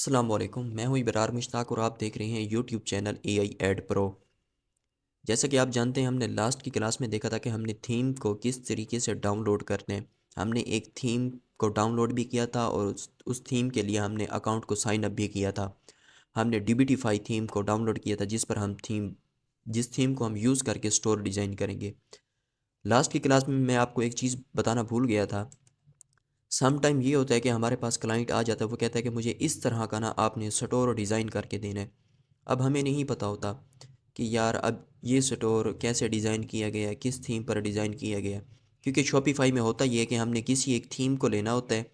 अस्सलाम वालेकुम, मैं हूँ इबरार मुश्ताक और आप देख रहे हैं YouTube channel AI Ad Pro. जैसा कि आप जानते हैं, हमने लास्ट की क्लास में देखा था कि हमने थीम को किस तरीके से डाउनलोड करते हैं। हमने एक थीम को डाउनलोड भी किया था और उस थीम के लिए हमने अकाउंट को साइन अप भी किया था। हमने डीबीटीफाई थीम को डाउनलोड किया था जिस थीम को हम यूज़ करके स्टोर डिज़ाइन करेंगे। लास्ट की क्लास में मैं आपको एक चीज़ बताना भूल गया था। सम टाइम ये होता है कि हमारे पास क्लाइंट आ जाता है, वो कहता है कि मुझे इस तरह का ना आपने स्टोर डिज़ाइन करके देना है। अब हमें नहीं पता होता कि यार अब ये स्टोर कैसे डिज़ाइन किया गया है, किस थीम पर डिज़ाइन किया गया है। क्योंकि शॉपिफाई में होता ये है कि हमने किसी एक थीम को लेना होता है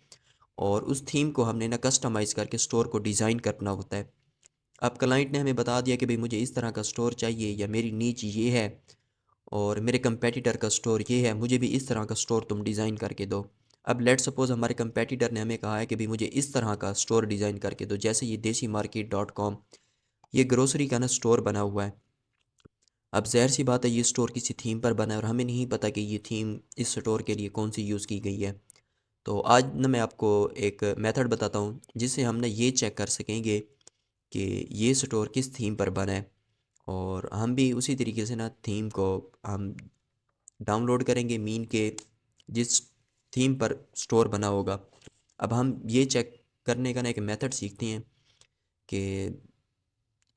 और उस थीम को हमने ना कस्टमाइज़ करके स्टोर को डिज़ाइन करना होता है। अब क्लाइंट ने हमें बता दिया कि भाई मुझे इस तरह का स्टोर चाहिए या मेरी नीच ये है और मेरे कंपेटिटर का स्टोर ये है, मुझे भी इस तरह का स्टोर तुम डिज़ाइन करके दो। अब लेट सपोज़ हमारे कंपेटिटर ने हमें कहा है कि भाई मुझे इस तरह का स्टोर डिज़ाइन करके दो, जैसे ये देसी मार्केट डॉट कॉम, ये ग्रोसरी का ना स्टोर बना हुआ है। अब ज़ाहिर सी बात है, ये स्टोर किसी थीम पर बना है और हमें नहीं पता कि ये थीम इस स्टोर के लिए कौन सी यूज़ की गई है। तो आज ना मैं आपको एक मेथड बताता हूँ जिससे हम ना ये चेक कर सकेंगे कि ये स्टोर किस थीम पर बना है, और हम भी उसी तरीके से ना थीम को हम डाउनलोड करेंगे मीन के जिस थीम पर स्टोर बना होगा। अब हम ये चेक करने का ना एक मेथड सीखते हैं कि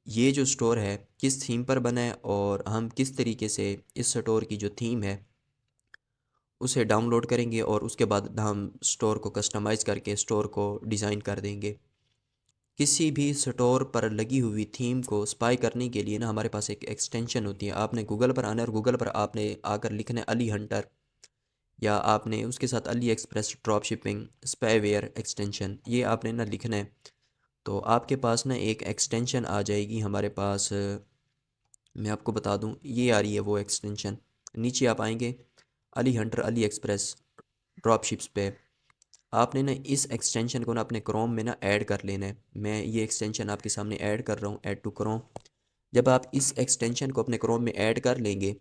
ये जो स्टोर है किस थीम पर बना है और हम किस तरीके से इस स्टोर की जो थीम है उसे डाउनलोड करेंगे और उसके बाद हम स्टोर को कस्टमाइज़ करके स्टोर को डिज़ाइन कर देंगे। किसी भी स्टोर पर लगी हुई थीम को स्पाई करने के लिए ना हमारे पास एक एक्सटेंशन होती है। आपने गूगल पर आना है और गूगल पर आपने आकर लिखना है अली हंटर, या आपने उसके साथ Ali express drop shipping spyware extension, ये आपने ना लिखना है। तो आपके पास ना एक एक्सटेंशन आ जाएगी हमारे पास। मैं आपको बता दूं, ये आ रही है वो एक्सटेंशन। नीचे आप आएंगे Ali Hunter Ali express drop ships पे, आपने ना इस एक्सटेंशन को ना अपने क्रोम में ना ऐड कर लेना है। मैं ये एक्सटेंशन आपके सामने ऐड कर रहा हूँ, ऐड टू क्रोम। जब आप इस एक्सटेंशन को अपने क्रोम में ऐड कर लेंगे,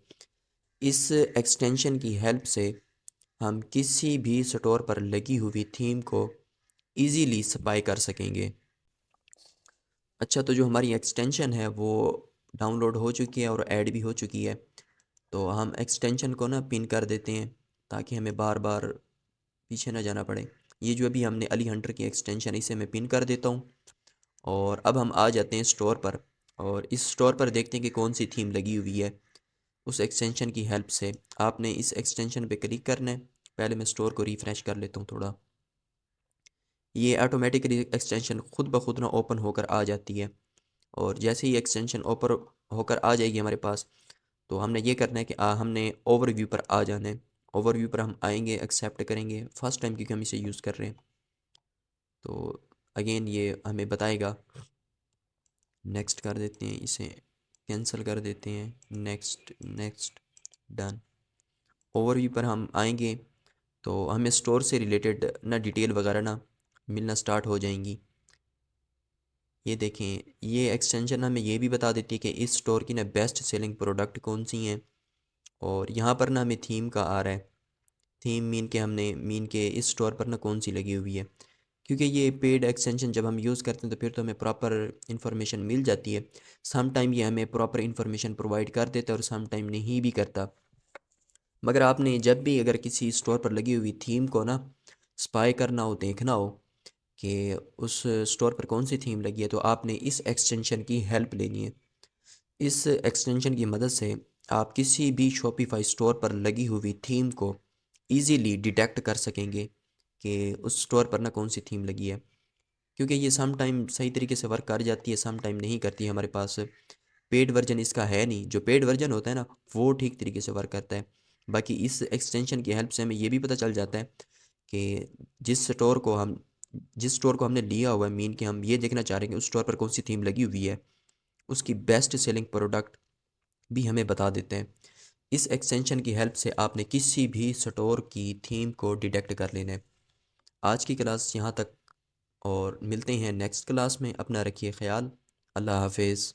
इस एक्सटेंशन की हेल्प से हम किसी भी स्टोर पर लगी हुई थीम को इजीली स्पाई कर सकेंगे। अच्छा, तो जो हमारी एक्सटेंशन है वो डाउनलोड हो चुकी है और ऐड भी हो चुकी है। तो हम एक्सटेंशन को ना पिन कर देते हैं ताकि हमें बार बार पीछे ना जाना पड़े। ये जो अभी हमने अली हंटर की एक्सटेंशन, इसे मैं पिन कर देता हूँ। और अब हम आ जाते हैं स्टोर पर और इस स्टोर पर देखते हैं कि कौन सी थीम लगी हुई है। उस एक्सटेंशन की हेल्प से आपने इस एक्सटेंशन पे क्लिक करना है। पहले मैं स्टोर को रिफ़्रेश कर लेता हूँ थोड़ा। ये ऑटोमेटिकली एक्सटेंशन खुद ब खुद ना ओपन होकर आ जाती है। और जैसे ही एक्सटेंशन ओपन होकर आ जाएगी हमारे पास, तो हमने ये करना है कि हमने ओवरव्यू पर आ जाना है। ओवरव्यू पर हम आएंगे, एक्सेप्ट करेंगे फर्स्ट टाइम क्योंकि हम इसे यूज़ कर रहे हैं। तो अगेन ये हमें बताएगा, नेक्स्ट कर देते हैं, इसे कैंसिल कर देते हैं, नेक्स्ट नेक्स्ट डन। ओवरव्यू पर हम आएंगे तो हमें स्टोर से रिलेटेड ना डिटेल वगैरह ना मिलना स्टार्ट हो जाएंगी। ये देखें, ये एक्सटेंशन हमें ये भी बता देती है कि इस स्टोर की ना बेस्ट सेलिंग प्रोडक्ट कौन सी हैं। और यहाँ पर ना हमें थीम का आ रहा है, थीम मीन के इस स्टोर पर ना कौन सी लगी हुई है। क्योंकि ये पेड एक्सटेंशन जब हम यूज़ करते हैं तो फिर तो हमें प्रॉपर इन्फॉर्मेशन मिल जाती है। सम टाइम ये हमें प्रॉपर इन्फॉर्मेशन प्रोवाइड कर देता है और सम टाइम नहीं भी करता। मगर आपने जब भी अगर किसी स्टोर पर लगी हुई थीम को ना स्पाई करना हो, देखना हो कि उस स्टोर पर कौन सी थीम लगी है, तो आपने इस एक्सटेंशन की हेल्प लेनी है। इस एक्सटेंशन की मदद से आप किसी भी शॉपिफाई स्टोर पर लगी हुई थीम को इजीली डिटेक्ट कर सकेंगे कि उस स्टोर पर ना कौन सी थीम लगी है। क्योंकि ये सम टाइम सही तरीके से वर्क कर जाती है, सम टाइम नहीं करती है। हमारे पास पेड वर्जन इसका है नहीं। जो पेड वर्जन होता है ना, वो ठीक तरीके से वर्क करता है। बाकी इस एक्सटेंशन की हेल्प से हमें ये भी पता चल जाता है कि जिस स्टोर को हम जिस स्टोर को हमने लिया हुआ है, मीन कि हम ये देखना चाह रहे हैं कि उस स्टोर पर कौन सी थीम लगी हुई है, उसकी बेस्ट सेलिंग प्रोडक्ट भी हमें बता देते हैं। इस एक्सटेंशन की हेल्प से आपने किसी भी स्टोर की थीम को डिटेक्ट कर लेना है। आज की क्लास यहाँ तक, और मिलते हैं नेक्स्ट क्लास में। अपना रखिए ख्याल। अल्लाह हाफिज़।